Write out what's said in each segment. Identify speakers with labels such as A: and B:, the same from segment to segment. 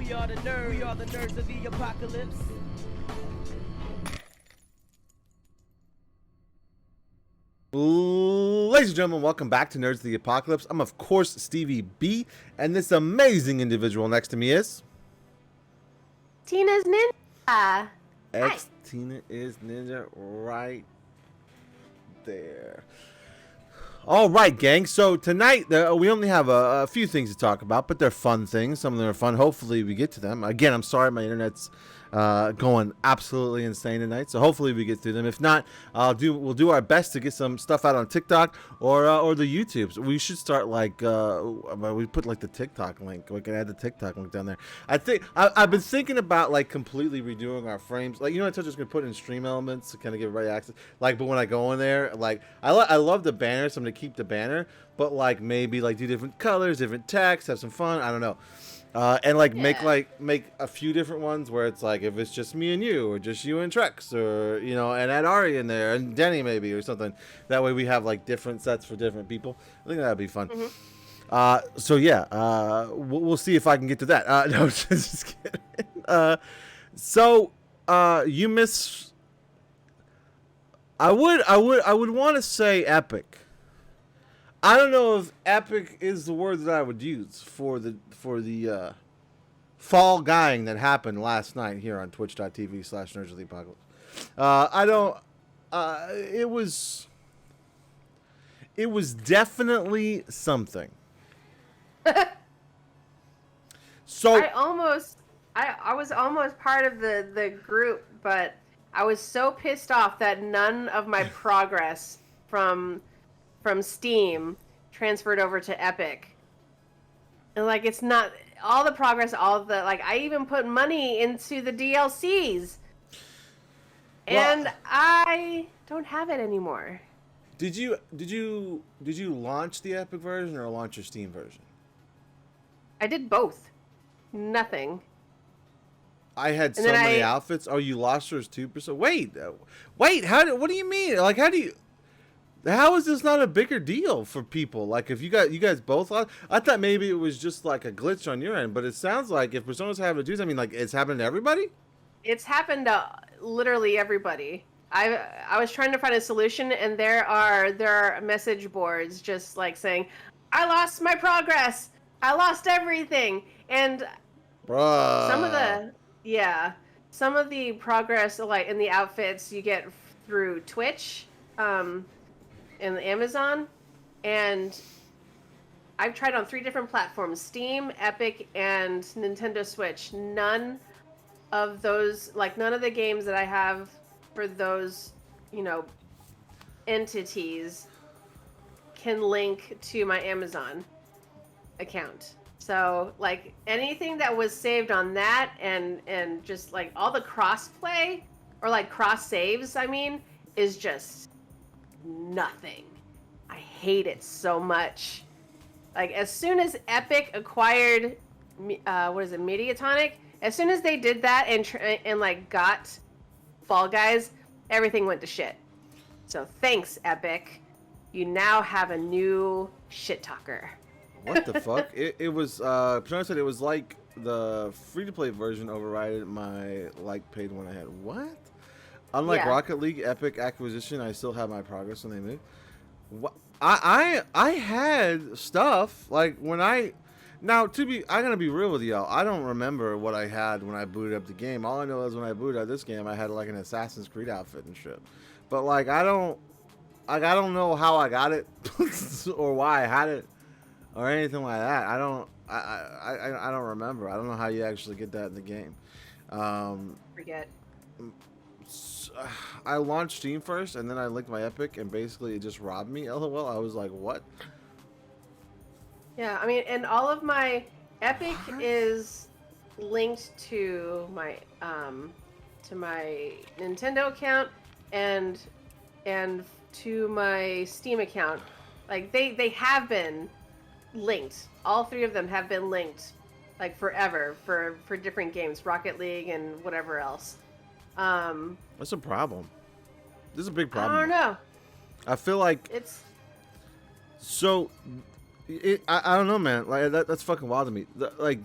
A: We are the nerds. We are the nerds of the apocalypse.
B: Ladies and gentlemen, welcome back to Nerds of the Apocalypse. I'm, of course, Stevie B, and this
C: amazing individual next to me is...
D: Tina's Ninja.
B: XTINA is Ninja right there. All right, gang. So tonight, we only have a few things to talk about, but they're fun things. Some of them are fun. Hopefully, we get to them. Again, I'm sorry, my internet's going absolutely insane tonight, so hopefully we get through them. If not, we'll do our best to get some stuff out on TikTok or the YouTubes. We should start like we put like the TikTok link. We can add the TikTok link down there. I think I've been thinking about like completely redoing our frames. Like, you know, I told you I was gonna put in stream elements to kind of give everybody access. Like, but when I go in there, like I love the banner, so I'm gonna keep the banner, but like maybe like do different colors, different text, have some fun. I don't know. And like make a few different ones where it's like if it's just me and you, or just you and Trex, or you know, and add Ari in there and Denny maybe or something. That way we have like different sets for different people. I think that'd be fun. Mm-hmm. So yeah, we'll see if I can get to that. No, just kidding. So you miss. I would want to say epic. I don't know if epic is the word that I would use for the fall guying that happened last night here on twitch.tv/Nerds of the Apocalypse. I don't. It was definitely something. So
D: I was almost part of the group, but I was so pissed off that none of my progress from Steam transferred over to Epic. And like, it's not all the progress, like I even put money into the DLCs. And I don't have it anymore.
B: Did you launch the Epic version or launch your Steam version?
D: I did both. Nothing.
B: I had so many outfits. Oh, you lost yours 2%. Wait. What do you mean? Like, how is this not a bigger deal for people? Like, if you guys both lost, I thought maybe it was just like a glitch on your end, but it sounds like if Persona's having to do something, like it's happened to everybody.
D: It's happened to literally everybody. I was trying to find a solution, and there are message boards just like saying, "I lost my progress. I lost everything," and
B: bruh.
D: Some of the progress, like in the outfits, you get through Twitch. In Amazon, and I've tried on 3 different platforms: Steam, Epic, and Nintendo Switch. None of the games that I have for those, entities can link to my Amazon account. So, like, anything that was saved on that and just, like, all the cross-play, or, like, cross-saves, is just nothing. I hate it so much. Like, as soon as Epic acquired Mediatonic, as soon as they did that and like got Fall Guys, everything went to shit. So thanks, Epic. You now have a new shit talker.
B: What the fuck? It was Persona said it was like the free-to-play version overrided my paid one I had. What? Unlike Rocket League Epic acquisition, I still have my progress when they moved. What? I had stuff like when I'm gonna be real with y'all. I don't remember what I had when I booted up the game. All I know is when I booted up this game, I had like an Assassin's Creed outfit and shit. But like I don't know how I got it or why I had it or anything like that. I don't remember. I don't know how you actually get that in the game.
D: Forget.
B: I launched Steam first, and then I linked my Epic, and basically it just robbed me. LOL. I was like, what?
D: Yeah, and all of my Epic is linked to my Nintendo account and to my Steam account. Like they have been linked. All 3 of them have been linked, like forever for different games, Rocket League and whatever else.
B: That's a problem. This is a big problem.
D: I don't know.
B: I feel like
D: it's
B: so. I don't know, man. Like that's fucking wild to me.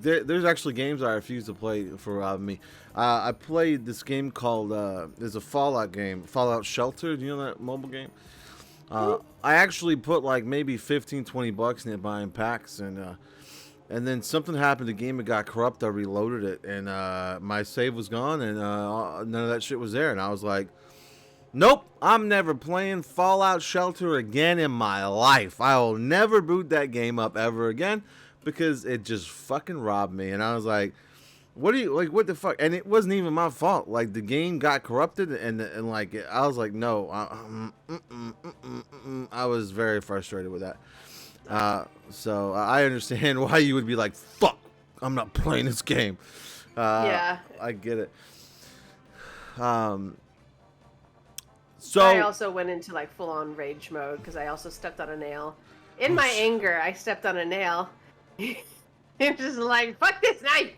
B: There's actually games I refuse to play for me. I played this game called there's a Fallout game, Fallout Shelter. Do you know that mobile game? I actually put like maybe 15, 20 bucks in it buying packs, and then something happened. The game, it got corrupt. I reloaded it, and my save was gone, and none of that shit was there. And I was like, nope, I'm never playing Fallout Shelter again in my life. I will never boot that game up ever again because it just fucking robbed me. And I was like, what the fuck? And it wasn't even my fault. Like, the game got corrupted, and like, I was like, no. I was very frustrated with that. So I understand why you would be like, fuck, I'm not playing this game.
D: Yeah.
B: I get it.
D: So I also went into like full on rage mode because I also stepped on a nail. In my anger, I stepped on a nail. It just like, fuck this knife.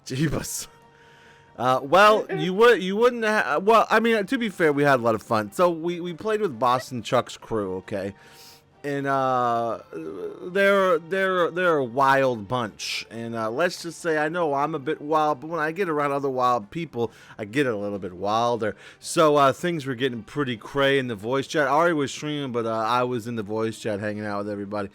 B: Jeebus. Well, you wouldn't have. Well, I mean, to be fair, we had a lot of fun. So we played with Boston Chuck's crew, okay, and they're a wild bunch. And let's just say, I know I'm a bit wild, but when I get around other wild people, I get a little bit wilder. So things were getting pretty cray in the voice chat. Ari was streaming, but I was in the voice chat hanging out with everybody.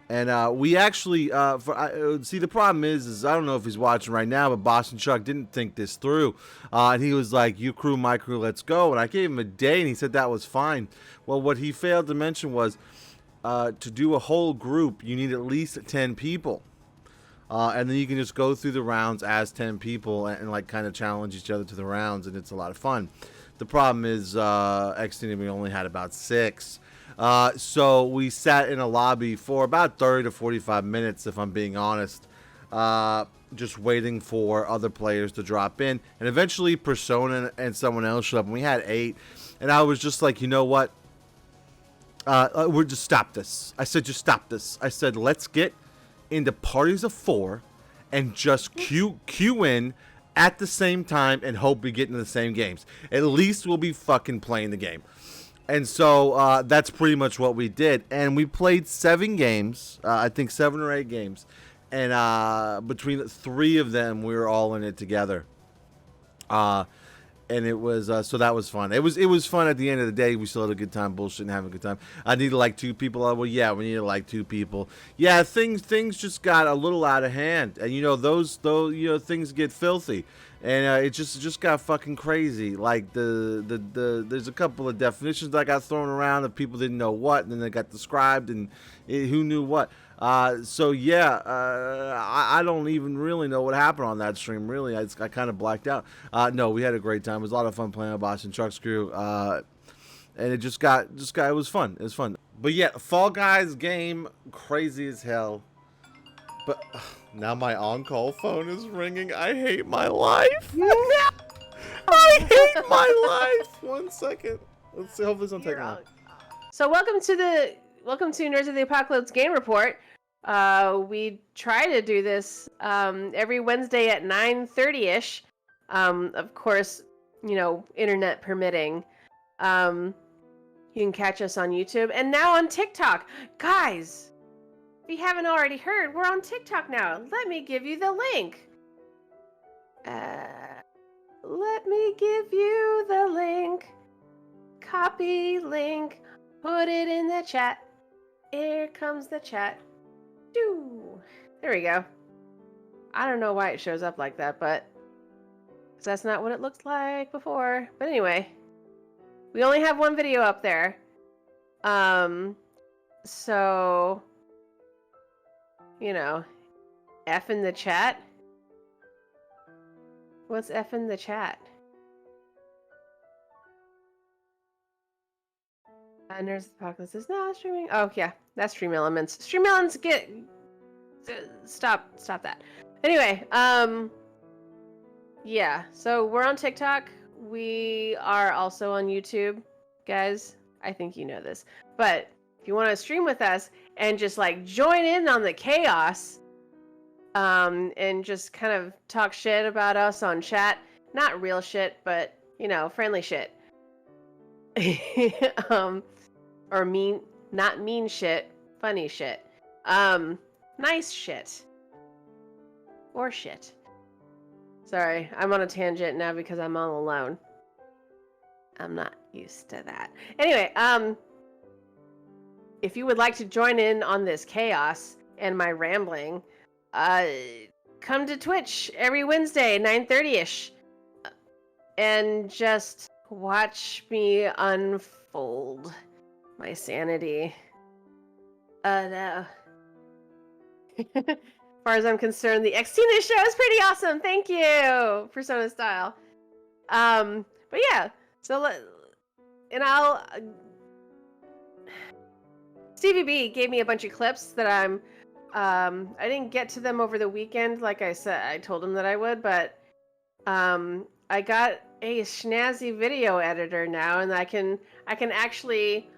B: And we actually, see, the problem is I don't know if he's watching right now, but Boston Chuck didn't think this through. And he was like, you crew, my crew, let's go. And I gave him a day, and he said that was fine. Well, what he failed to mention was to do a whole group, you need at least 10 people. And then you can just go through the rounds as 10 people and like, kind of challenge each other to the rounds, and it's a lot of fun. The problem is XTINA, we only had about 6. So we sat in a lobby for about 30 to 45 minutes, if I'm being honest, just waiting for other players to drop in. And eventually Persona and someone else showed up, and we had 8. And I was just like, you know what? We'll just stop this. I said, just stop this. I said, let's get into parties of 4 and just queue in at the same time and hope we get into the same games. At least we'll be fucking playing the game. And so that's pretty much what we did. And we played 7 games, I think 7 or 8 games. And between 3 of them, we were all in it together. And it was, so that was fun. It was fun at the end of the day. We still had a good time bullshitting, having a good time. I needed like 2 people. Well, yeah, we needed like 2 people. Yeah, things just got a little out of hand. And, you know, those things get filthy. And it just got fucking crazy. Like there's a couple of definitions that got thrown around that people didn't know what, and then they got described, and who knew what. So yeah, I don't even really know what happened on that stream. Really, I kind of blacked out. No, we had a great time. It was a lot of fun playing with Boston Truck's crew. And it just got it was fun. It was fun. But yeah, Fall Guys game, crazy as hell. But now my on-call phone is ringing. I hate my life. I hate my life. 1 second. Let's see. Hopefully, this don't take long.
D: So welcome to Nerds of the Apocalypse Game Report. We try to do this every Wednesday at 9:30ish. Of course, you know, internet permitting. You can catch us on YouTube and now on TikTok, guys. If you haven't already heard, we're on TikTok now. Let me give you the link. Let me give you the link. Copy link. Put it in the chat. Here comes the chat. Doo. There we go. I don't know why it shows up like that, but that's not what it looked like before. But anyway, we only have 1 video up there. So, you know, F in the chat. What's F in the chat? Nerds Apocalypse is not streaming. Oh yeah, that's Stream Elements. Stream Elements, stop that. Anyway, yeah. So we're on TikTok. We are also on YouTube, guys. I think you know this, but if you want to stream with us and just like join in on the chaos, and just kind of talk shit about us on chat, not real shit, but you know, friendly shit. Or not mean shit, funny shit. Nice shit. Or shit. Sorry, I'm on a tangent now because I'm all alone. I'm not used to that. Anyway, if you would like to join in on this chaos and my rambling, come to Twitch every Wednesday, 9:30ish, and just watch me unfold my sanity. No. As far as I'm concerned, the XTINA show is pretty awesome. Thank you, Persona Style. But yeah, so I'll. Stevie B gave me a bunch of clips that I didn't get to them over the weekend, like I said, I told him that I would, but I got a snazzy video editor now, and I can actually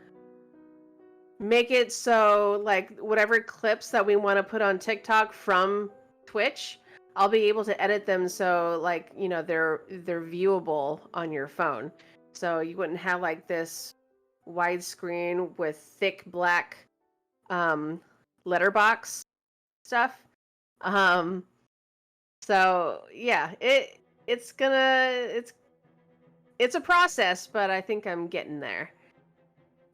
D: make it so, like, whatever clips that we want to put on TikTok from Twitch, I'll be able to edit them so, like, you know, they're viewable on your phone. So you wouldn't have like this widescreen with thick black letterbox stuff. So yeah, it's a process, but I think I'm getting there.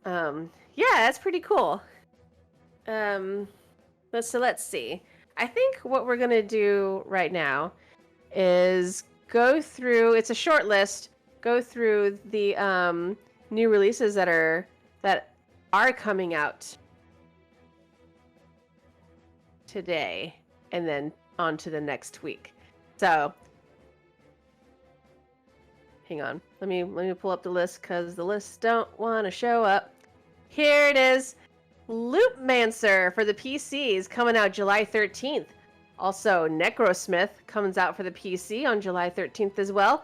D: Yeah, that's pretty cool. Let's see. I think what we're gonna do right now is go through. It's a short list. Go through the new releases that are coming out today, and then on to the next week. So, hang on. Let me pull up the list because the lists don't want to show up. Here it is. Loopmancer for the PC is coming out July 13th. Also, Necrosmith comes out for the PC on July 13th as well.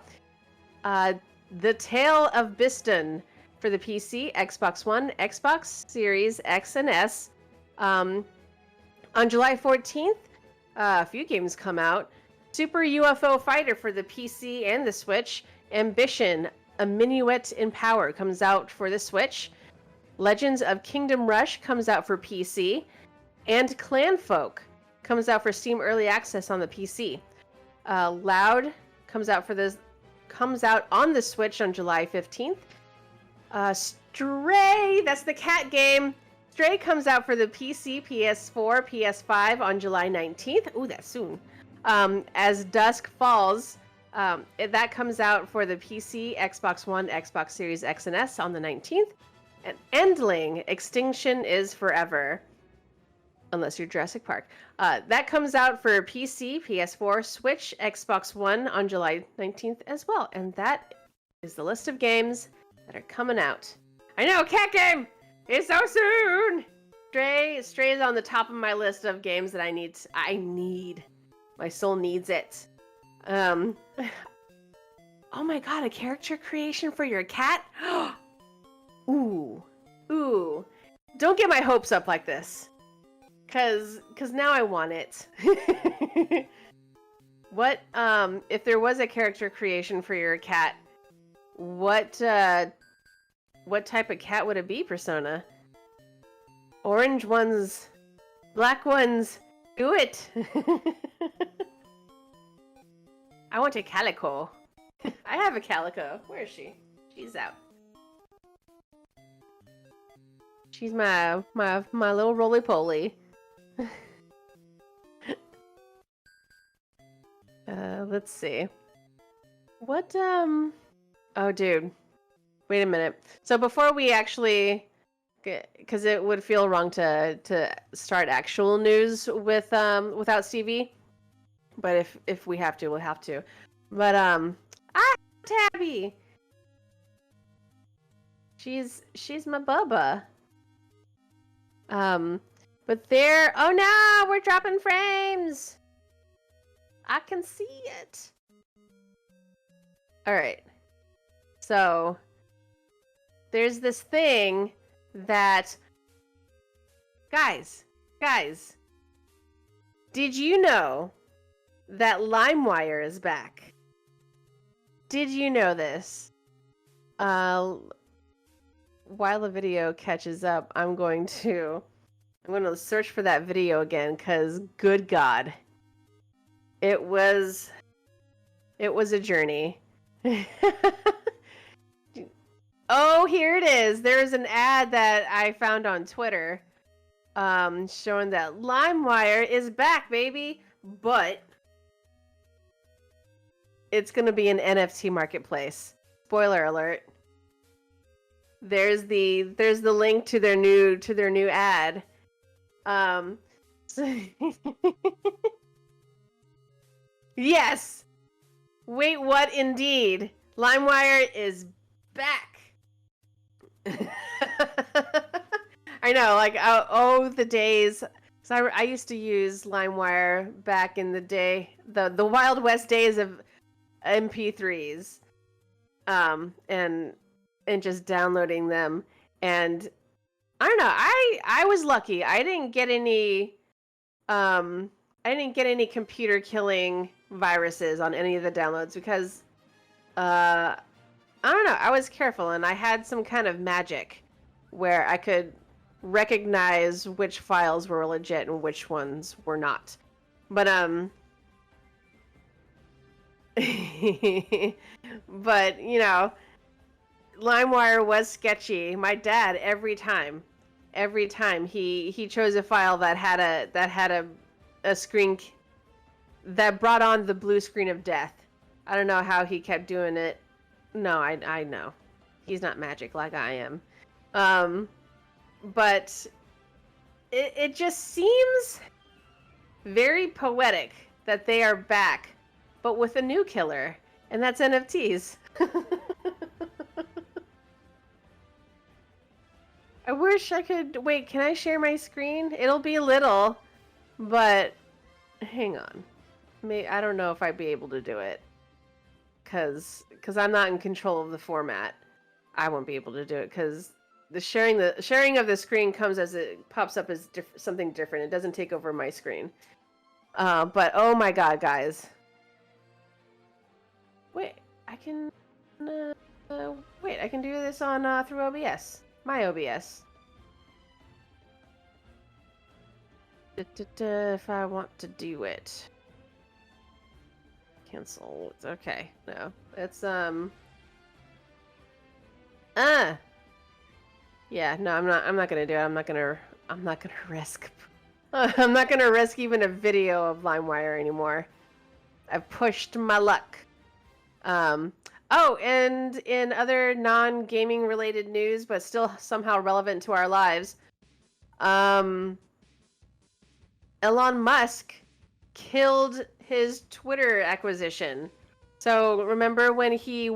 D: The Tale of Biston for the PC, Xbox One, Xbox Series X and S. On July 14th, a few games come out. Super UFO Fighter for the PC and the Switch. Ambition, A Minuet in Power comes out for the Switch. Legends of Kingdom Rush comes out for PC. And Clanfolk comes out for Steam Early Access on the PC. Loud comes out on the Switch on July 15th. Stray, that's the cat game. Stray comes out for the PC, PS4, PS5 on July 19th. Ooh, that's soon. As Dusk Falls, that comes out for the PC, Xbox One, Xbox Series X and S on the 19th. And Endling, Extinction is Forever. Unless you're Jurassic Park. That comes out for PC, PS4, Switch, Xbox One on July 19th as well. And that is the list of games that are coming out. I know, cat game! It's so soon! Stray is on the top of my list of games that I need. My soul needs it. Oh my god, a character creation for your cat? Ooh. Don't get my hopes up like this. Cause now I want it. What, if there was a character creation for your cat, what type of cat would it be, Persona? Orange ones, black ones, do it! I want a calico. I have a calico. Where is she? She's out. She's my little roly-poly. Let's see. What, Oh, dude. Wait a minute. So before we actually... Because it would feel wrong to start actual news with, without Stevie. But if we have to, we'll have to. But, Tabby! She's my bubba. But there... Oh no! We're dropping frames! I can see it. Alright. So, there's this thing that... Guys, did you know that LimeWire is back? Did you know this? While the video catches up, I'm going to I'm going to search for that video again, because good God. It was a journey. Oh, here it is. There's an ad that I found on Twitter showing that LimeWire is back, baby, but it's going to be an NFT marketplace. Spoiler alert. There's the link to their new ad. Yes. Wait, what? Indeed, LimeWire is back. I know, like, oh, the days. So I used to use LimeWire back in the day, the Wild West days of MP3s, and just downloading them. And I don't know, I was lucky. I didn't get any computer killing viruses on any of the downloads because I don't know, I was careful and I had some kind of magic where I could recognize which files were legit and which ones were not. But but you know, LimeWire was sketchy. My dad every time he chose a file that had a screen that brought on the blue screen of death. I don't know how he kept doing it. No, I know. He's not magic like I am. But it just seems very poetic that they are back, but with a new killer, and that's NFTs. I wish I could... Wait, can I share my screen? It'll be little, but... Hang on. I don't know if I'd be able to do it. Because I'm not in control of the format. I won't be able to do it, because the sharing of the screen comes as it pops up as something different. It doesn't take over my screen. But oh my god, guys. Wait, I can... wait, I can do this on through OBS. My OBS. If I want to do it. Cancel. Okay, no. It's yeah, no, I'm not gonna do it. I'm not gonna risk I'm not gonna risk even a video of LimeWire anymore. I've pushed my luck. Oh, and in other non-gaming related news, but still somehow relevant to our lives, Elon Musk killed his Twitter acquisition. So remember when he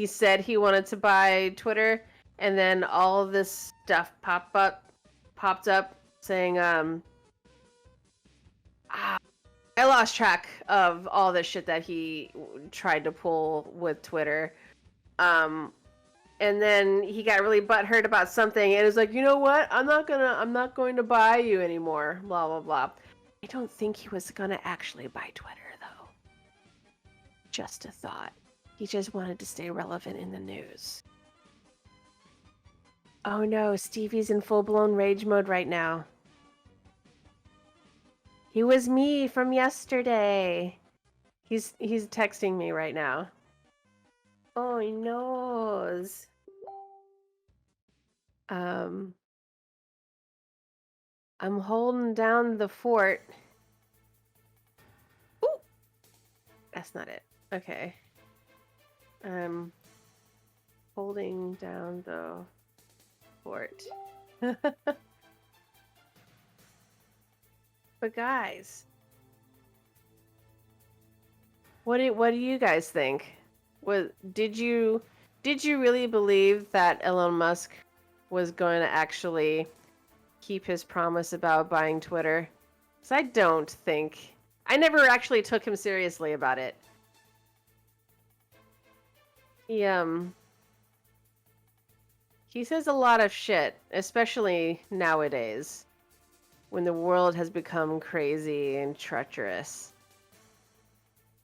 D: said he wanted to buy Twitter, and then all of this stuff popped up saying, I lost track of all the shit that he tried to pull with Twitter. And then he got really butthurt about something and was like, you know what? I'm not going to buy you anymore. Blah, blah, blah. I don't think he was going to actually buy Twitter, though. Just a thought. He just wanted to stay relevant in the news. Oh no, Stevie's in full-blown rage mode right now. He was me from yesterday. He's texting me right now. Oh, he knows. I'm holding down the fort. Ooh! That's not it. Okay. I'm holding down the fort. But guys, what do you guys think? Did you really believe that Elon Musk was going to actually keep his promise about buying Twitter? 'Cause I don't think. I never actually took him seriously about it. He says a lot of shit, especially nowadays, when the world has become crazy and treacherous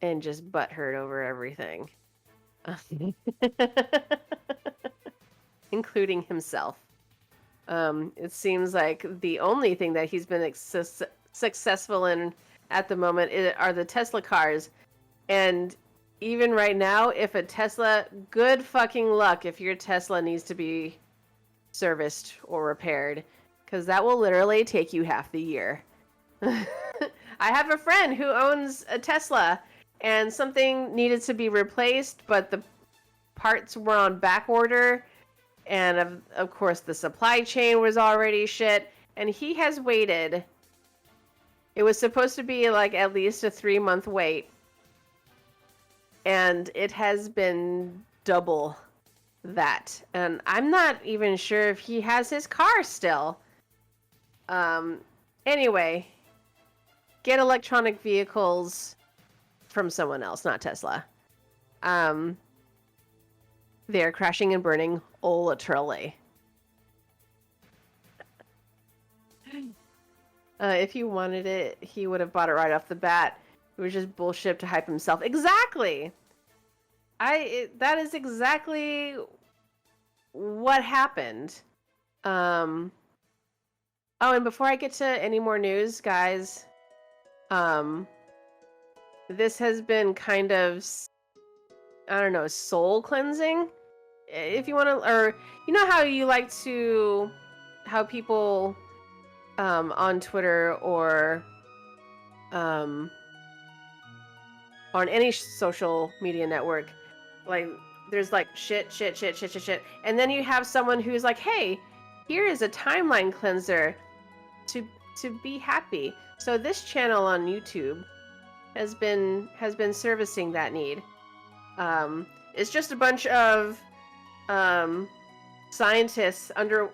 D: and just butthurt over everything. Including himself. It seems like the only thing that he's been successful in at the moment are the Tesla cars. And even right now, if a Tesla, good fucking luck if your Tesla needs to be serviced or repaired, because that will literally take you half the year. I have a friend who owns a Tesla, and something needed to be replaced, but the parts were on back order, and of course the supply chain was already shit, and he has waited. It was supposed to be like at least a 3-month wait, and it has been double that. And I'm not even sure if he has his car still. Anyway, get electronic vehicles from someone else, not Tesla. They're crashing and burning literally. If he wanted it, he would have bought it right off the bat. It was just bullshit to hype himself. Exactly! That is exactly what happened. Oh, and before I get to any more news, guys, this has been kind of, I don't know, soul cleansing? If you want to, or, you know how you like to, how people, on Twitter or, on any social media network, like, there's like shit, and then you have someone who's like, hey, here is a timeline cleanser to be happy. So this channel on YouTube has been servicing that need. It's just a bunch of scientists under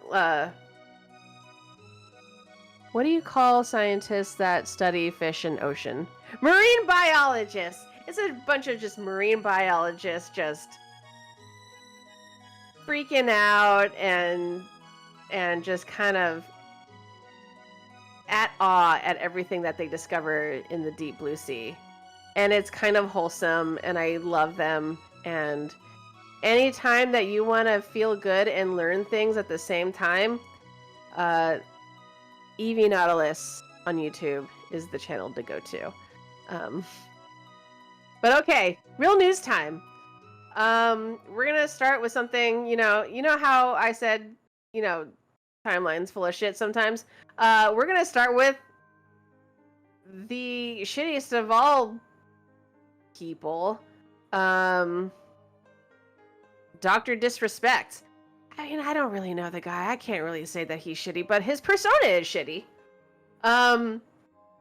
D: what do you call scientists that study fish and ocean? Marine biologists. It's a bunch of just marine biologists just freaking out and just kind of at awe at everything that they discover in the deep blue sea. And it's kind of wholesome, and I love them. And anytime that you want to feel good and learn things at the same time, EV Nautilus on YouTube is the channel to go to. But okay, real news time. We're gonna start with something, you know how I said, timeline's full of shit sometimes. We're gonna start with the shittiest of all people, Dr. Disrespect. I mean, I don't really know the guy. I can't really say that he's shitty, but his persona is shitty. And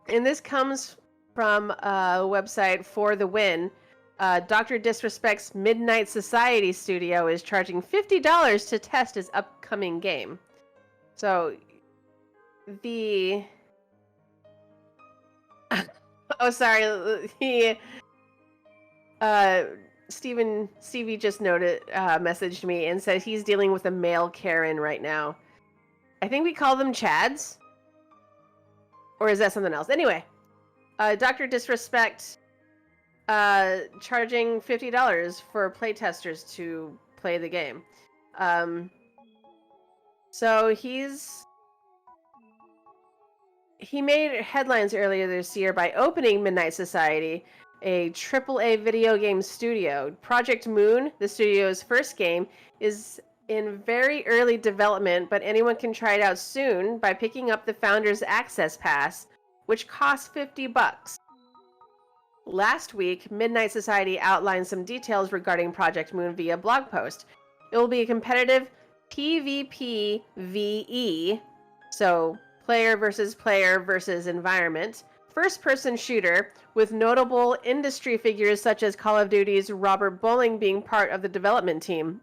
D: this comes from a website For the Win. Dr. Disrespect's Midnight Society studio is charging $50 to test his upcoming game. So, oh, sorry. Stevie just messaged me and said he's dealing with a male Karen right now. I think we call them Chads. Or is that something else? Anyway, Dr. Disrespect charging $50 for playtesters to play the game. So he made headlines earlier this year by opening Midnight Society, a AAA video game studio. Project Moon, the studio's first game, is in very early development, but anyone can try it out soon by picking up the Founder's Access Pass, which costs $50. Last week, Midnight Society outlined some details regarding Project Moon via blog post. It will be a competitive PvPvE, so player versus environment, first-person shooter with notable industry figures such as Call of Duty's Robert Bowling being part of the development team.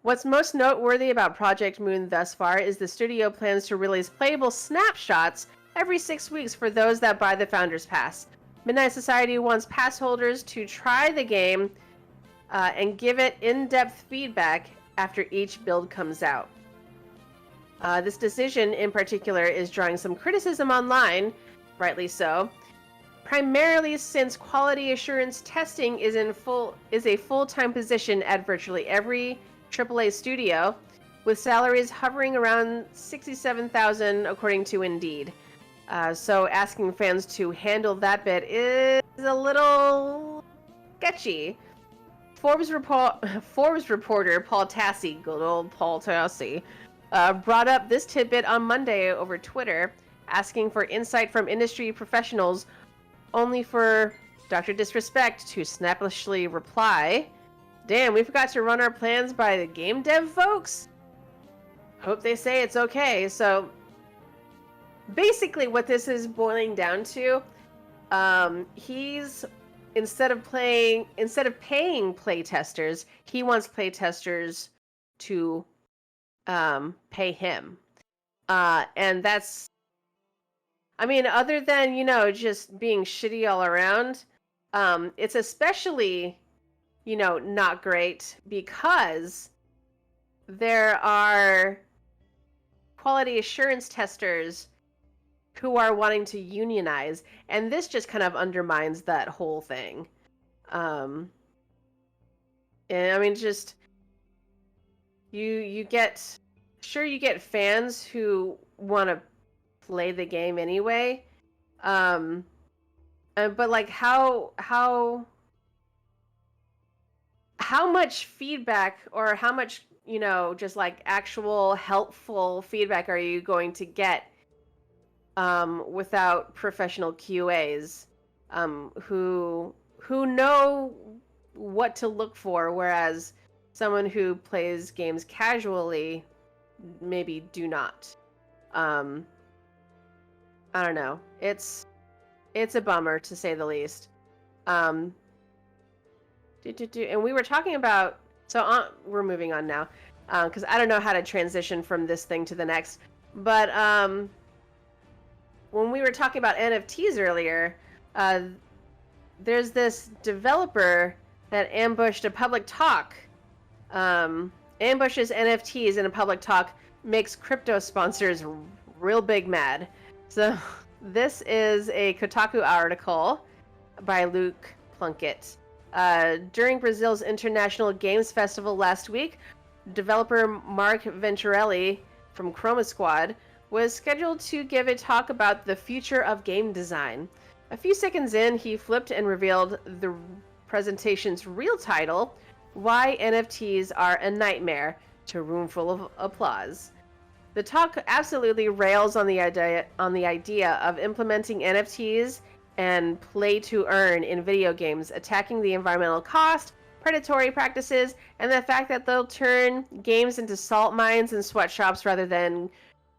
D: What's most noteworthy about Project Moon thus far is the studio plans to release playable snapshots every 6 weeks for those that buy the Founder's Pass. Midnight Society wants pass holders to try the game and give it in-depth feedback after each build comes out. This decision in particular is drawing some criticism online, rightly so, primarily since quality assurance testing is a full-time position at virtually every AAA studio, with salaries hovering around 67,000 according to Indeed. So asking fans to handle that bit is a little sketchy. Forbes reporter Paul Tassi, good old Paul Tassi, brought up this tidbit on Monday over Twitter, asking for insight from industry professionals, only for Dr. Disrespect to snappishly reply, "Damn, we forgot to run our plans by the game dev folks? Hope they say it's okay." So basically what this is boiling down to, he's instead of paying playtesters, he wants playtesters to pay him. And that's, I mean, other than, just being shitty all around, it's especially, not great because there are quality assurance testers who are wanting to unionize, and this just kind of undermines that whole thing. And I mean, just you get fans who want to play the game anyway, but like how much feedback, or how much just like actual helpful feedback are you going to get without professional QAs who know what to look for, whereas someone who plays games casually maybe do not. I don't know. It's a bummer, to say the least. And we were talking about, we're moving on now, because I don't know how to transition from this thing to the next. But when we were talking about NFTs earlier, there's this developer that ambushed a public talk. Ambushes NFTs in a public talk, makes crypto sponsors real big mad. So this is a Kotaku article by Luke Plunkett. During Brazil's International Games Festival last week, developer Mark Venturelli from Chroma Squad was scheduled to give a talk about the future of game design. A few seconds in, he flipped and revealed the presentation's real title, "Why NFTs Are a Nightmare," to a room full of applause. The talk absolutely rails on the idea of implementing NFTs and play to earn in video games, attacking the environmental cost, predatory practices, and the fact that they'll turn games into salt mines and sweatshops rather than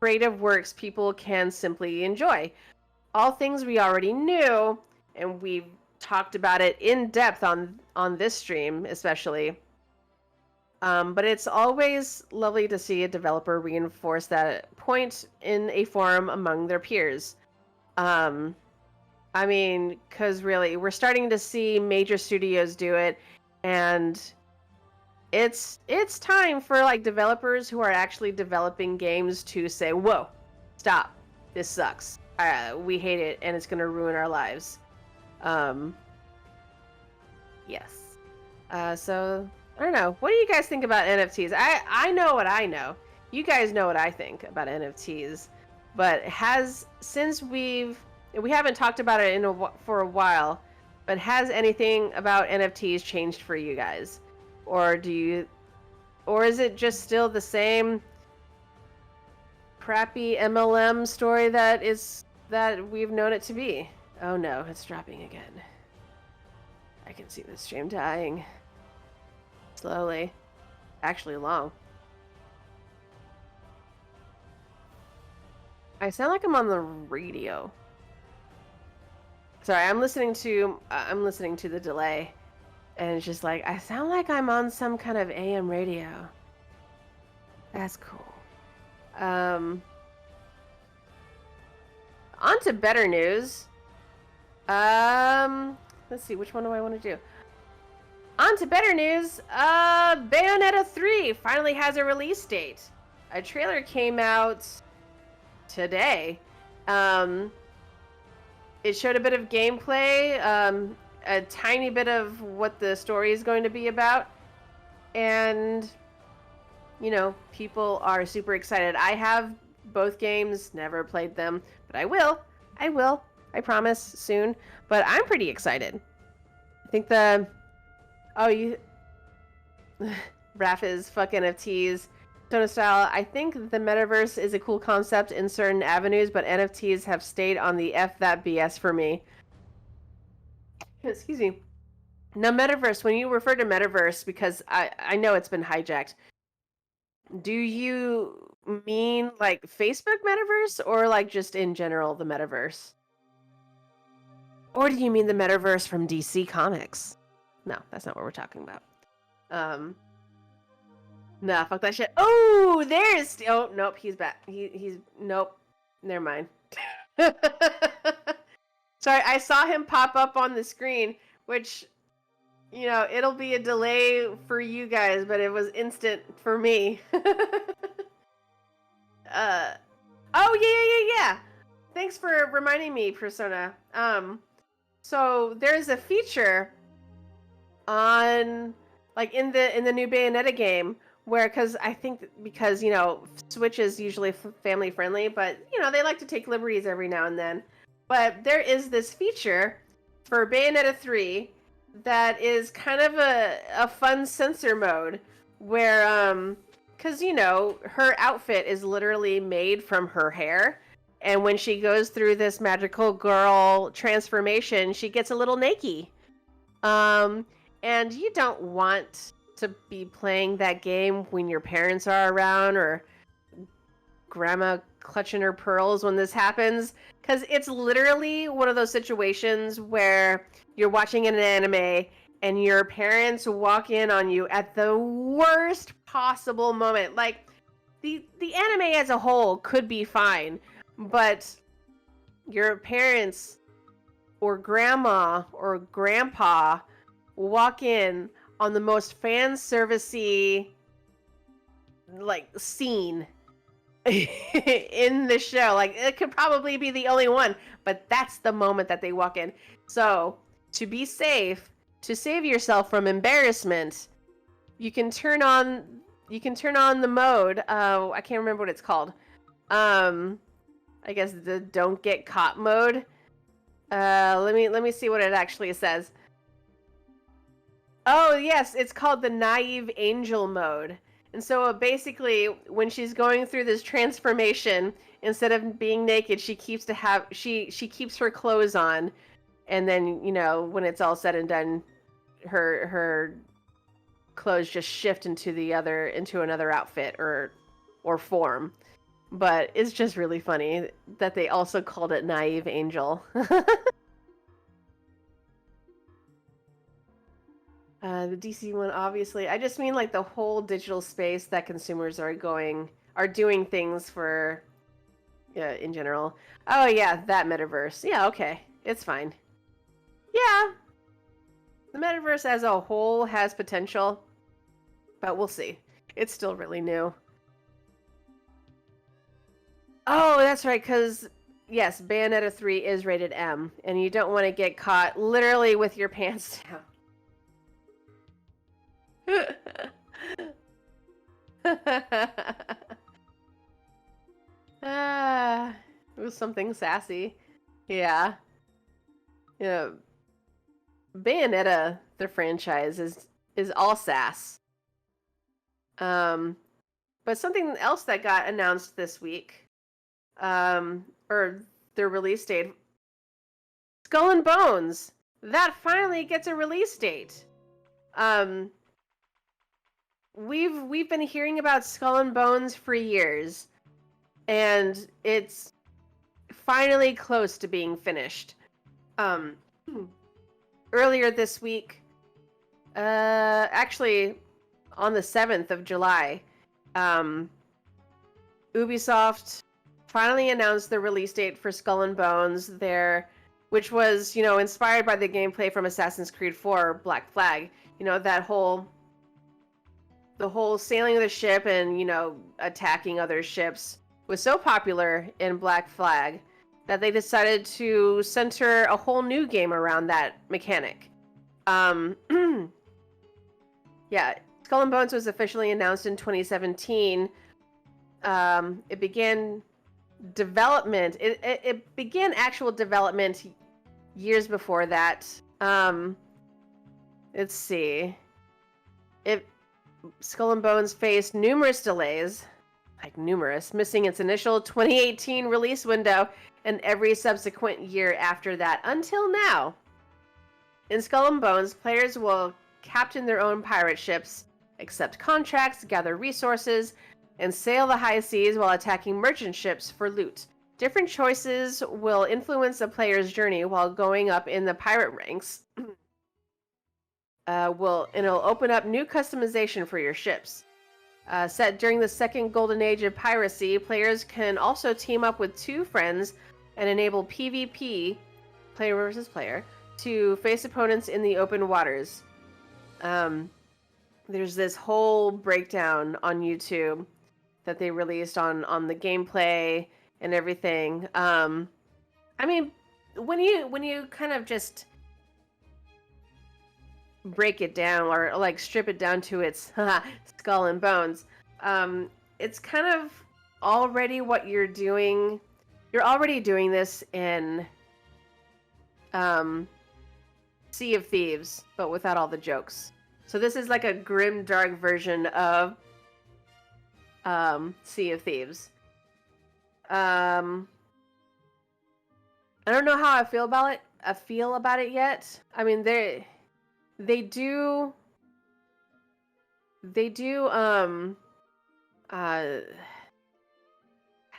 D: creative works people can simply enjoy. All things we already knew, and we've talked about it in depth on this stream especially. But it's always lovely to see a developer reinforce that point in a forum among their peers. I mean, because really, we're starting to see major studios do it, and it's time for like developers who are actually developing games to say, "Whoa, stop! This sucks. We hate it, and it's going to ruin our lives." Yes. So I don't know. What do you guys think about NFTs? I know what I know. You guys know what I think about NFTs. But since we haven't talked about it for a while, but has anything about NFTs changed for you guys? Or is it just still the same crappy MLM story that we've known it to be? Oh no, it's dropping again. I can see the stream dying. Slowly. Actually long. I sound like I'm on the radio. Sorry, I'm listening to the delay. And it's just like, I sound like I'm on some kind of AM radio. That's cool. On to better news. Let's see, which one do I want to do? On to better news. Bayonetta 3 finally has a release date. A trailer came out today. It showed a bit of gameplay, a tiny bit of what the story is going to be about, and people are super excited. I have both games, never played them, but I will. I promise soon. But I'm pretty excited. I think Raph is fuck NFTs. Tona style, I think the metaverse is a cool concept in certain avenues, but NFTs have stayed on the F that BS for me. Excuse me. Now, metaverse, when you refer to metaverse, because I know it's been hijacked, do you mean like Facebook metaverse or like just in general the metaverse? Or do you mean the metaverse from DC Comics? No, that's not what we're talking about. Nah, fuck that shit. Oh, oh, nope, he's back. Nope. Never mind. Sorry, I saw him pop up on the screen, which, it'll be a delay for you guys, but it was instant for me. Oh, yeah. Thanks for reminding me, Persona. So there's a feature on, like, in the new Bayonetta game where, because Switch is usually family friendly, but, they like to take liberties every now and then. But there is this feature for Bayonetta 3 that is kind of a fun sensor mode where, because, her outfit is literally made from her hair. And when she goes through this magical girl transformation, she gets a little naked. And you don't want to be playing that game when your parents are around or grandma clutching her pearls when this happens. Because it's literally one of those situations where you're watching an anime and your parents walk in on you at the worst possible moment. Like, the anime as a whole could be fine, but your parents or grandma or grandpa walk in on the most fan servicey scene in the show. Like, it could probably be the only one, but that's the moment that they walk in. So to be safe, to save yourself from embarrassment, you can turn on the mode. I can't remember what it's called. I guess the don't get caught mode. Let me see what it actually says. Oh, yes, it's called the naive angel mode. And so basically, when she's going through this transformation, instead of being naked, she keeps her clothes on, and then, when it's all said and done, her clothes just shift into another outfit or form. But it's just really funny that they also called it naive angel. The DC one, obviously. I just mean like the whole digital space that consumers are doing things for, in general. Oh yeah, that metaverse. Yeah, okay. It's fine. Yeah. The metaverse as a whole has potential, but we'll see. It's still really new. Oh, that's right, because, yes, Bayonetta 3 is rated M, and you don't want to get caught literally with your pants down. It was something sassy. Yeah. Bayonetta, the franchise, is all sass. But something else that got announced this week, or their release date, Skull and Bones, that finally gets a release date. We've been hearing about Skull and Bones for years, and it's finally close to being finished. Earlier this week, actually on the 7th of July, Ubisoft finally announced the release date for Skull and Bones which was, inspired by the gameplay from Assassin's Creed 4 Black Flag. The whole sailing of the ship and, attacking other ships was so popular in Black Flag that they decided to center a whole new game around that mechanic. Yeah, Skull and Bones was officially announced in 2017. It began development. It began actual development years before that. Let's see. Skull and Bones faced numerous delays, missing its initial 2018 release window and every subsequent year after that until now. In Skull and Bones, players will captain their own pirate ships, accept contracts, gather resources, and sail the high seas while attacking merchant ships for loot. Different choices will influence a player's journey while going up in the pirate ranks. It'll open up new customization for your ships. Set during the second golden age of piracy, players can also team up with two friends and enable PvP, player versus player, to face opponents in the open waters. There's this whole breakdown on YouTube that they released on the gameplay and everything. I mean, when you kind of just break it down or like strip it down to its skull and bones, it's kind of already what you're doing. You're already doing this in Sea of Thieves, but without all the jokes. So this is like a grim, dark version of Sea of Thieves. I don't know how I feel about it yet. I mean, they do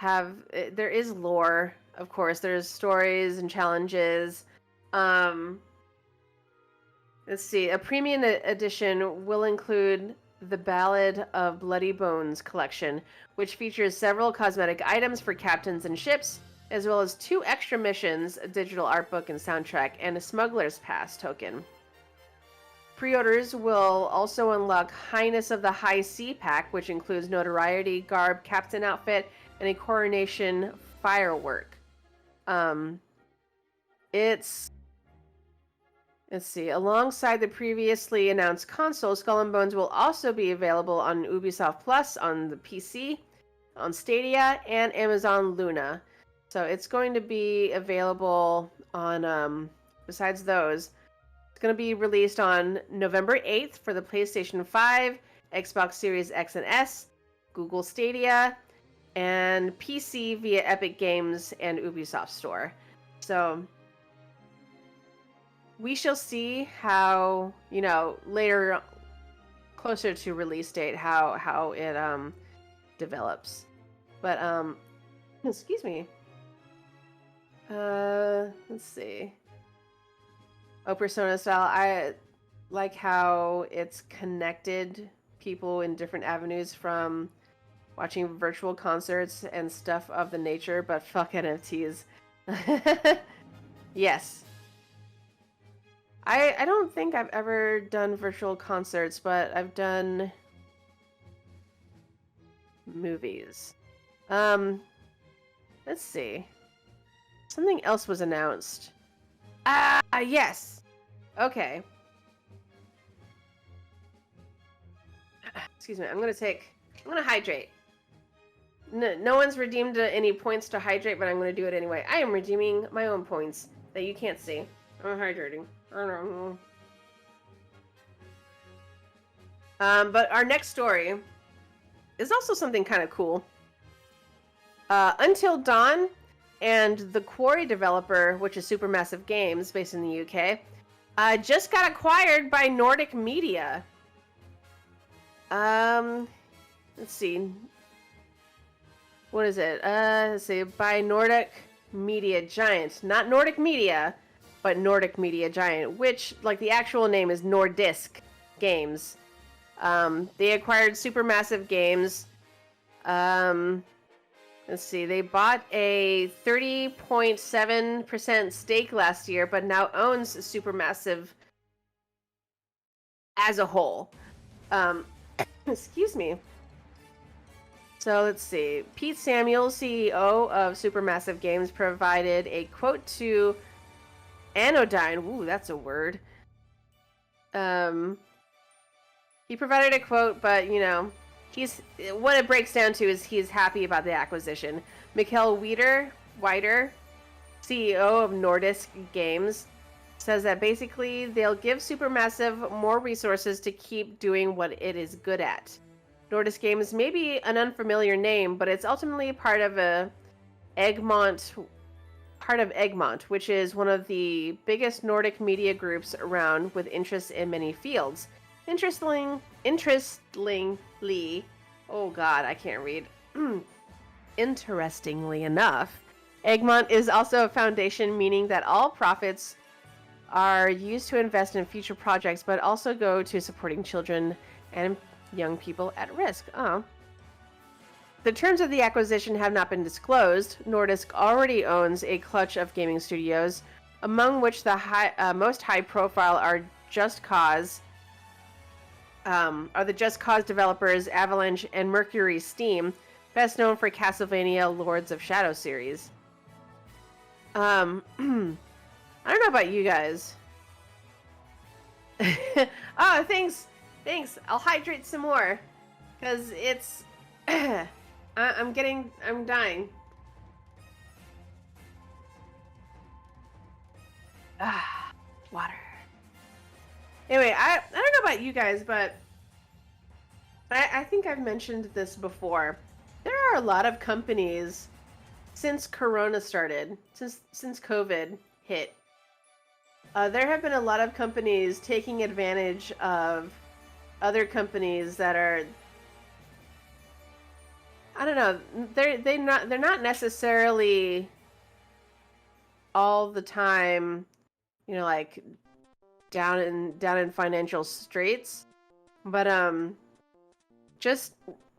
D: have, there is lore, of course. There's stories and challenges. Let's see. A premium edition will include the Ballad of Bloody Bones collection, which features several cosmetic items for captains and ships, as well as 2 extra missions, a digital art book and soundtrack, and a Smuggler's Pass token. Pre-orders will also unlock Highness of the High Sea pack, which includes notoriety, garb, captain outfit, and a coronation firework. Let's see. Alongside the previously announced console, Skull and Bones will also be available on Ubisoft Plus on the PC, on Stadia, and Amazon Luna. So it's going to be available on, besides those, it's going to be released on November 8th for the PlayStation 5, Xbox Series X and S, Google Stadia, and PC via Epic Games and Ubisoft Store. So we shall see how, later, closer to release date, how it develops. But excuse me. Let's see. Oh, Persona style. I like how it's connected people in different avenues, from watching virtual concerts and stuff of the nature, but fuck NFTs. Yes. I don't think I've ever done virtual concerts, but I've done movies. Let's see. Something else was announced. Yes. Okay. Excuse me. I'm gonna hydrate. No one's redeemed any points to hydrate, but I'm gonna do it anyway. I am redeeming my own points that you can't see. I'm hydrating. But our next story is also something kind of cool. Until Dawn and the Quarry developer, which is Supermassive Games, based in the UK, just got acquired by Nordic Media. Let's see. What is it? Let's see. By Nordic Media Giant. Not Nordic Media, but Nordic Media Giant, which, like, the actual name is Nordisk Games. They acquired Supermassive Games. Let's see. They bought a 30.7% stake last year, but now owns Supermassive as a whole. Excuse me. So let's see. Pete Samuel, CEO of Supermassive Games, provided a quote to Anodyne. Ooh, that's a word. He He provided a quote, but he's what it breaks down to is he's happy about the acquisition. Mikkel Wider, CEO of Nordic Games, says that basically they'll give Supermassive more resources to keep doing what it is good at. Nordic Games may be an unfamiliar name, but it's ultimately part of Egmont, which is one of the biggest Nordic media groups around with interests in many fields. Interestingly, oh god, I can't read. Interestingly enough, Egmont is also a foundation, meaning that all profits are used to invest in future projects, but also go to supporting children and young people at risk. Oh. The terms of the acquisition have not been disclosed. Nordic already owns a clutch of gaming studios, among which the most high-profile are the Just Cause developers Avalanche and Mercury Steam, best known for Castlevania Lords of Shadow series. I don't know about you guys. Oh, thanks. I'll hydrate some more, because it's I'm dying. Water. Anyway, I don't know about you guys, but I think I've mentioned this before. There are a lot of companies since Corona started, since COVID hit. There have been a lot of companies taking advantage of other companies that are, I don't know, they're not necessarily all the time, like down in financial straits, but just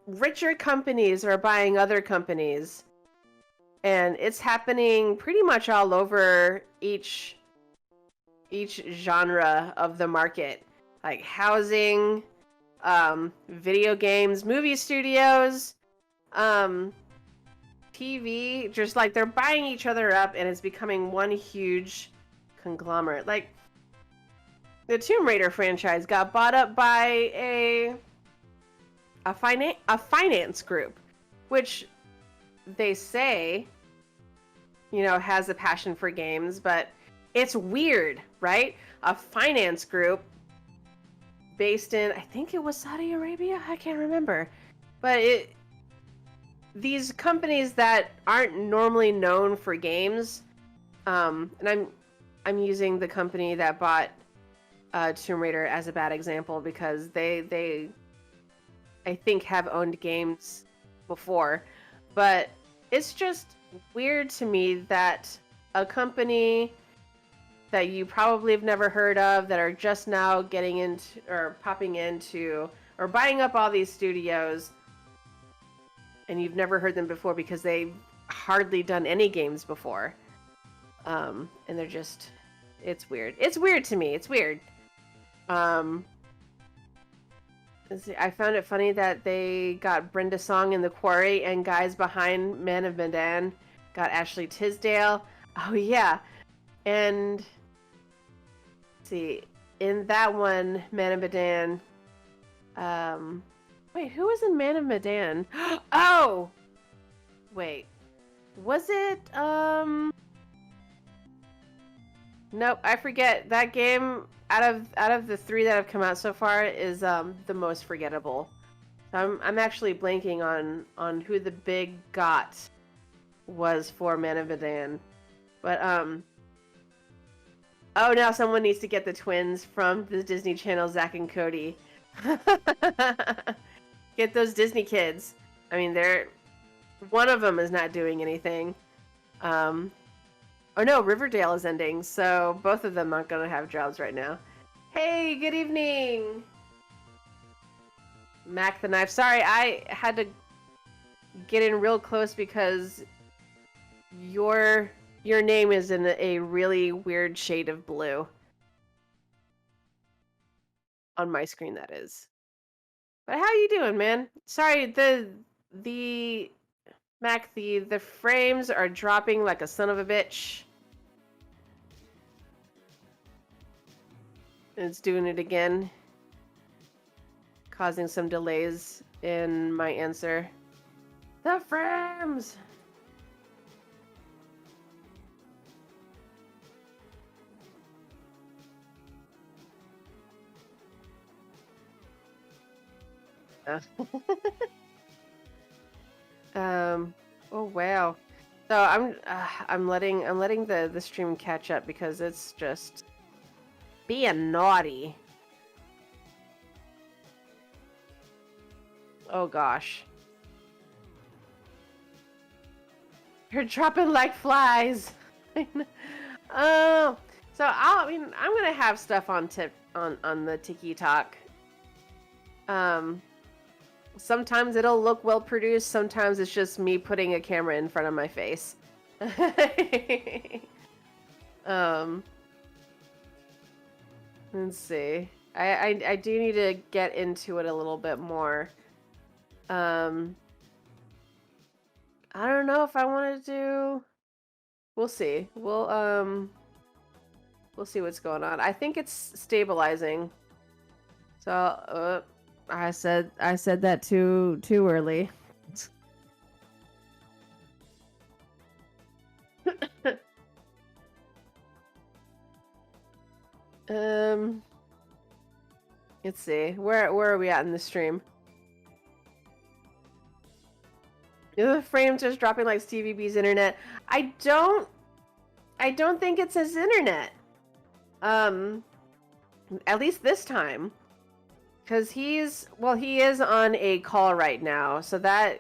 D: richer companies are buying other companies, and it's happening pretty much all over each genre of the market, like housing, video games, movie studios, TV, just like they're buying each other up, and it's becoming one huge conglomerate. Like the Tomb Raider franchise got bought up by a finance group, which they say, has a passion for games, but it's weird, right? A finance group based in, I think it was Saudi Arabia? I can't remember. But these companies that aren't normally known for games, and I'm using the company that bought Tomb Raider as a bad example because they I think have owned games before, but it's just weird to me that a company that you probably have never heard of, that are just now getting into or popping into or buying up all these studios, and you've never heard them before because they've hardly done any games before, and they're just, it's weird. It's weird to me. It's weird. I found it funny that they got Brenda Song in The Quarry, and guys behind Man of Medan got Ashley Tisdale. Oh yeah, and let's see, in that one, Man of Medan. Wait, who was in Man of Medan? Oh, wait, was it? Nope, I forget. That game, out of the three that have come out so far, is the most forgettable. I'm actually blanking on who the big got was for Man of Medan. But oh, now someone needs to get the twins from the Disney Channel, Zach and Cody. Get those Disney kids. I mean, one of them is not doing anything. Oh no, Riverdale is ending, so both of them aren't gonna have jobs right now. Hey, good evening! Mac the Knife. Sorry, I had to get in real close because your name is in a really weird shade of blue. On my screen, that is. But how you doing, man? Sorry, the Mac, the frames are dropping like a son of a bitch. It's doing it again. causing some delays in my answer. The frames! Oh wow. So I'm letting the stream catch up because it's just being naughty. Oh gosh. You're dropping like flies. Oh, so I'm gonna have stuff on the TikTok. Sometimes it'll look well produced. Sometimes it's just me putting a camera in front of my face. Let's see. I do need to get into it a little bit more. I don't know if I want to do. We'll see. We'll see what's going on. I think it's stabilizing. So I said that too early. Let's see. Where are we at in the stream? The frames just dropping like Stevie B's internet. I don't think it's his internet. At least this time. Because he is on a call right now, so that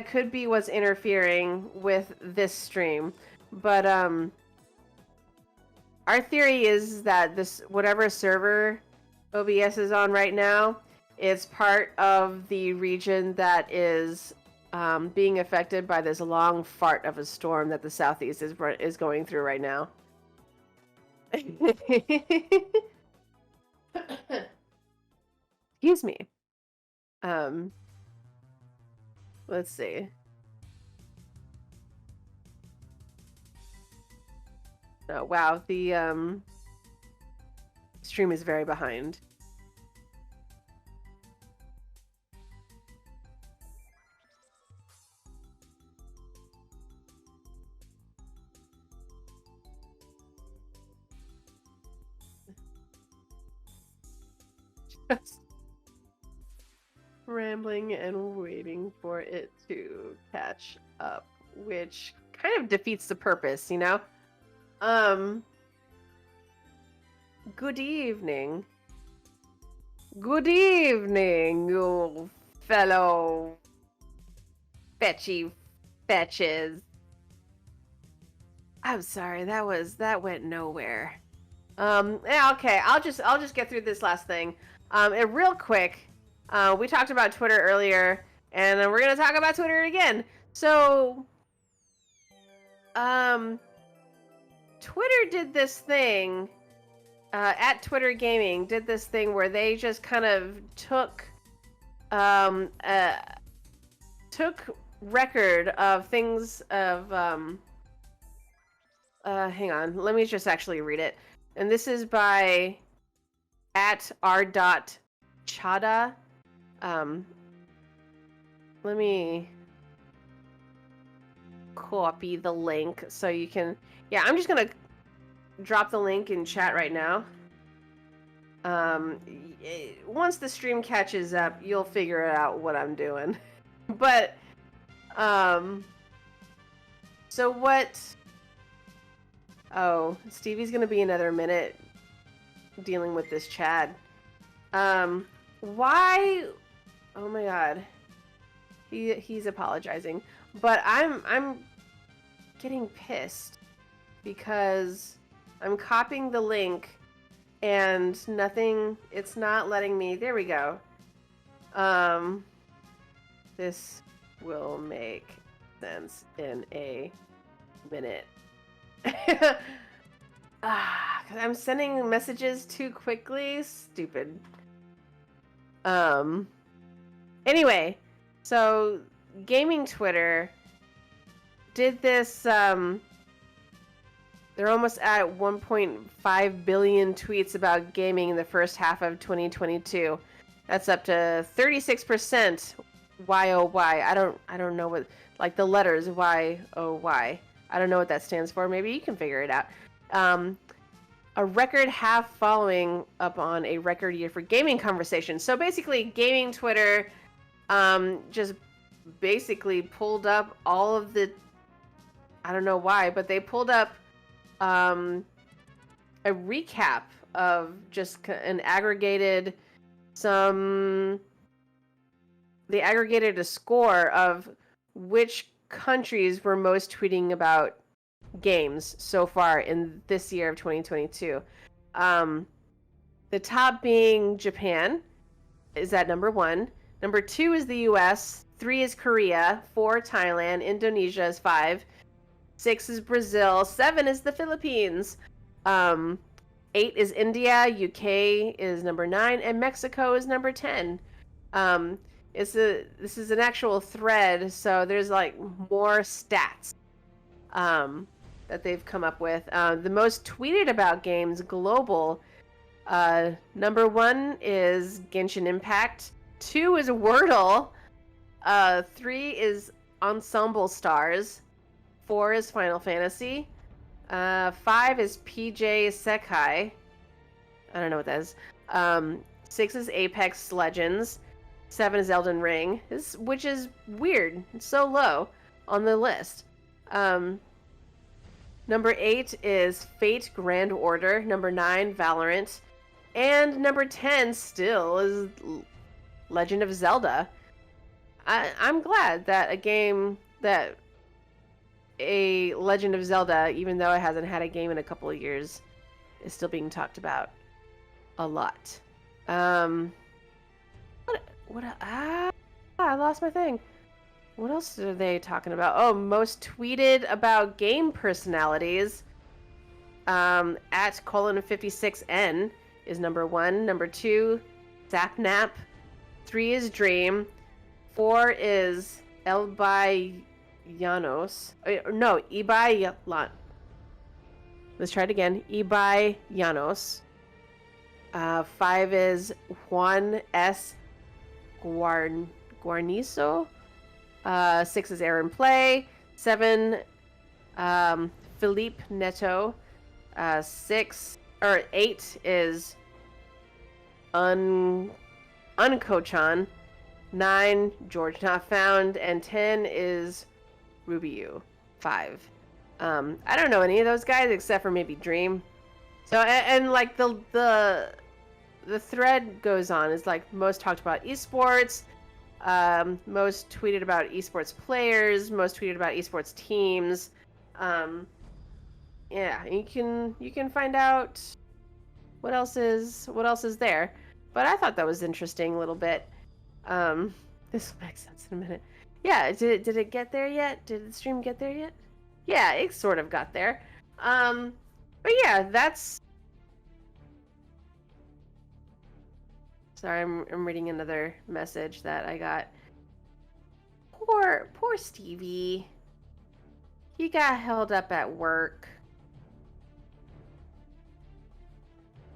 D: could be what's interfering with this stream. But our theory is that this whatever server OBS is on right now is part of the region that is being affected by this long fart of a storm that the Southeast is going through right now. Excuse me. Let's see. Oh, wow, the stream is very behind. Just rambling and waiting for it to catch up, which kind of defeats the purpose, you know? Good evening. Good evening, you fellow fetchy fetches. I'm sorry, that went nowhere. Yeah, okay, I'll just get through this last thing. Real quick, we talked about Twitter earlier, and then we're gonna talk about Twitter again. So, Twitter did this thing, at Twitter Gaming, did this thing where they just kind of took record of things of, hang on, let me just actually read it. And this is by at r.chada. Let me copy the link so you can... Yeah, I'm just gonna drop the link in chat right now. Once the stream catches up, you'll figure out what I'm doing. But, so what... Oh, Stevie's gonna be another minute dealing with this Chad. Why? Oh my god. He's apologizing. But I'm getting pissed because I'm copying the link and nothing, it's not letting me. There we go. This will make sense in a minute. Cause I'm sending messages too quickly. Stupid. Anyway, so gaming Twitter did this. They're almost at 1.5 billion tweets about gaming in the first half of 2022. That's up to 36%. YOY. I don't know what, like the letters YOY. I don't know what that stands for. Maybe you can figure it out. A record half following up on a record year for gaming conversation. So basically, gaming Twitter just basically pulled up all of the, I don't know why, but they pulled up a recap of just an aggregated they aggregated a score of which countries were most tweeting about games so far in this year of 2022. The top being Japan is at number 1. Number 2 is the US. 3 is Korea. 4 Thailand. Indonesia is 5. 6 is Brazil. 7 is the Philippines. 8 is India. UK is number 9, and Mexico is number 10. This is an actual thread, so there's like more stats that they've come up with. The most tweeted about games global. Number 1 is Genshin Impact. 2 is Wordle. 3 is Ensemble Stars. 4 is Final Fantasy. 5 is PJ Sekai. I don't know what that is. 6 is Apex Legends. 7 is Elden Ring, which is weird. It's so low on the list. Number 8 is Fate Grand Order. Number 9, Valorant. And number 10 still is Legend of Zelda. I'm glad that a Legend of Zelda, even though it hasn't had a game in a couple of years, is still being talked about a lot. I lost my thing. What else are they talking about? Oh, most tweeted about game personalities. At :56n is number 1. Number 2, Sapnap. 3 is Dream. 4 is Ibai Llanos. No, Ibai. Let's try it again. Ibai Llanos. 5 is Juan S. Guarnizo. 6 is Aaron Play. 7, Philippe Neto. 8 is Uncochan. 9, George Not Found, and 10 is Rubiu. 5. I don't know any of those guys except for maybe Dream. So and like the thread goes on is like most talked about esports, most tweeted about esports players, most tweeted about esports teams. Yeah, you can find out what else is there. But I thought that was interesting a little bit. This will make sense in a minute. Yeah, did it get there yet? Did the stream get there yet? Yeah, it sort of got there. But yeah, that's. Sorry, I'm reading another message that I got. Poor Stevie. He got held up at work.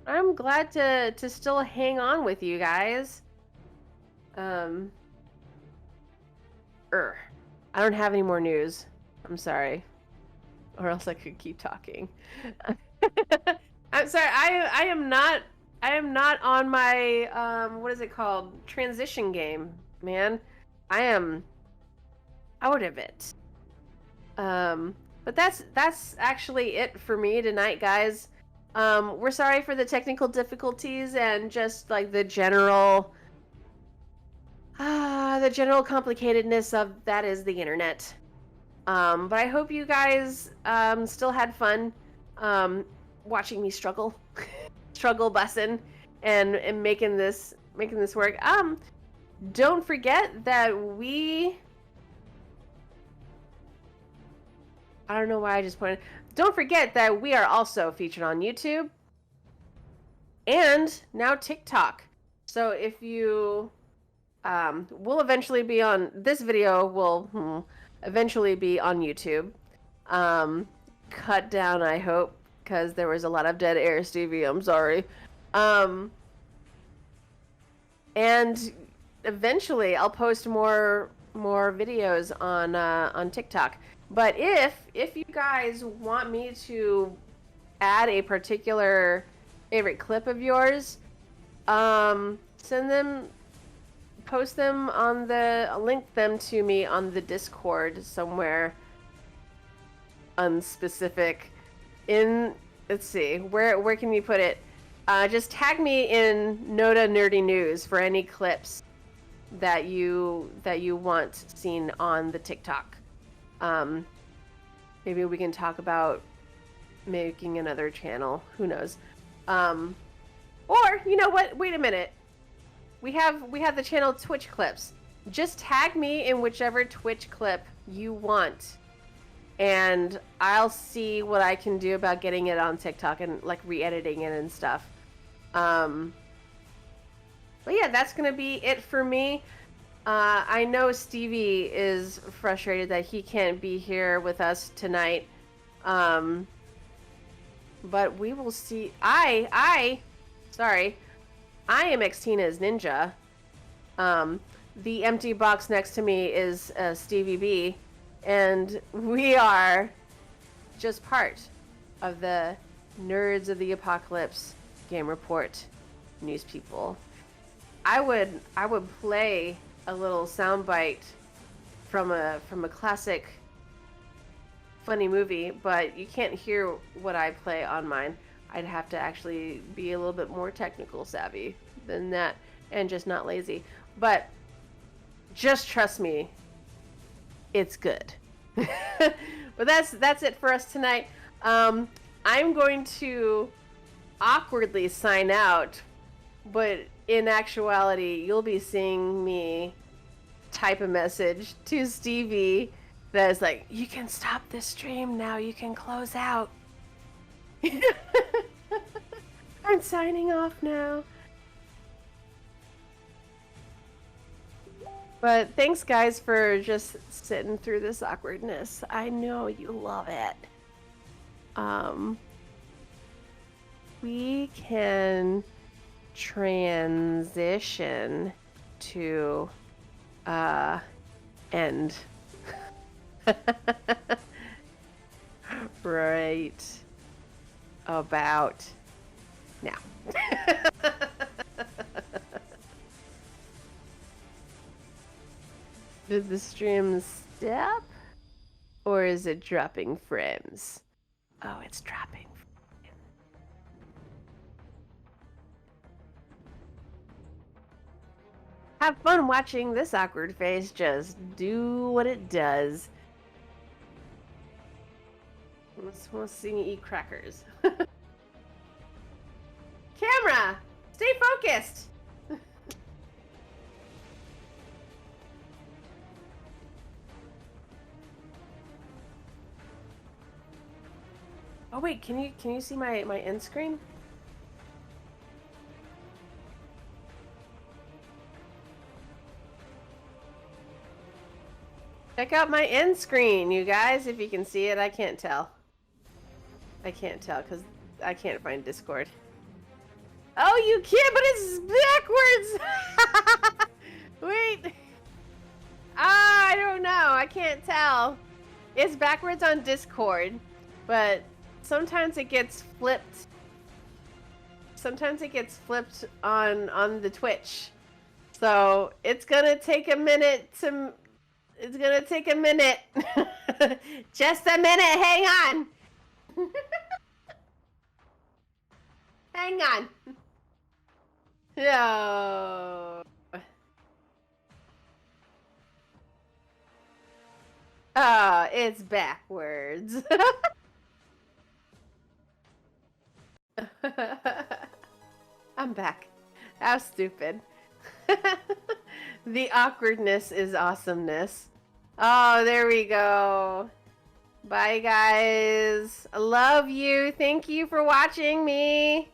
D: I'm glad to still hang on with you guys. I don't have any more news. I'm sorry. Or else I could keep talking. I'm sorry. I am not on my what is it called? Transition game, man. I am out of it. But that's actually it for me tonight, guys. We're sorry for the technical difficulties and just like the general complicatedness of that is the internet. But I hope you guys still had fun watching me struggle bussin' and making this work. Don't forget that I don't know why I just pointed. Don't forget that we are also featured on YouTube and now TikTok. So if you we'll eventually be on this video will eventually be on YouTube. Cut down, I hope, because there was a lot of dead air, Stevie. I'm sorry. And eventually I'll post more videos on TikTok. But if you guys want me to add a particular favorite clip of yours, send them, post them on link them to me on the Discord somewhere unspecific. Let's see, where can we put it? Just tag me in NotA Nerdy News for any clips that you want seen on the TikTok. Maybe we can talk about making another channel. Who knows? Or you know what? Wait a minute. We have the channel Twitch clips. Just tag me in whichever Twitch clip you want, and I'll see what I can do about getting it on TikTok and like re-editing it and stuff. But yeah, that's gonna be it for me. I know Stevie is frustrated that he can't be here with us tonight. But we will see. Sorry. I am XTINA's Ninja. The empty box next to me is Stevie B. And we are just part of the Nerds of the Apocalypse Game Report news people. I would play a little soundbite from a classic funny movie, but you can't hear what I play on mine. I'd have to actually be a little bit more technical savvy than that, and just not lazy. But just trust me, it's good. But that's it for us tonight. I'm going to awkwardly sign out, but in actuality, you'll be seeing me type a message to Stevie that is like, "You can stop this stream now. You can close out." I'm signing off now. But thanks, guys, for just sitting through this awkwardness. I know you love it. We can transition to end. Right about now. Did the stream stop? Or is it dropping frames? Oh, it's dropping. Have fun watching this awkward face just do what it does. Let's see me eat crackers. Camera! Stay focused! Oh wait, can you see my end screen? Check out my end screen, you guys, if you can see it. I can't tell. I can't tell because I can't find Discord. Oh, you can, but it's backwards! Wait. I don't know. I can't tell. It's backwards on Discord, but sometimes it gets flipped. Sometimes it gets flipped on the Twitch. So it's gonna take a minute to... It's gonna take a minute. Just a minute, hang on. Hang on. No. Oh, it's backwards. I'm back. How stupid. The awkwardness is awesomeness. Oh, there we go. Bye, guys. I love you. Thank you for watching me.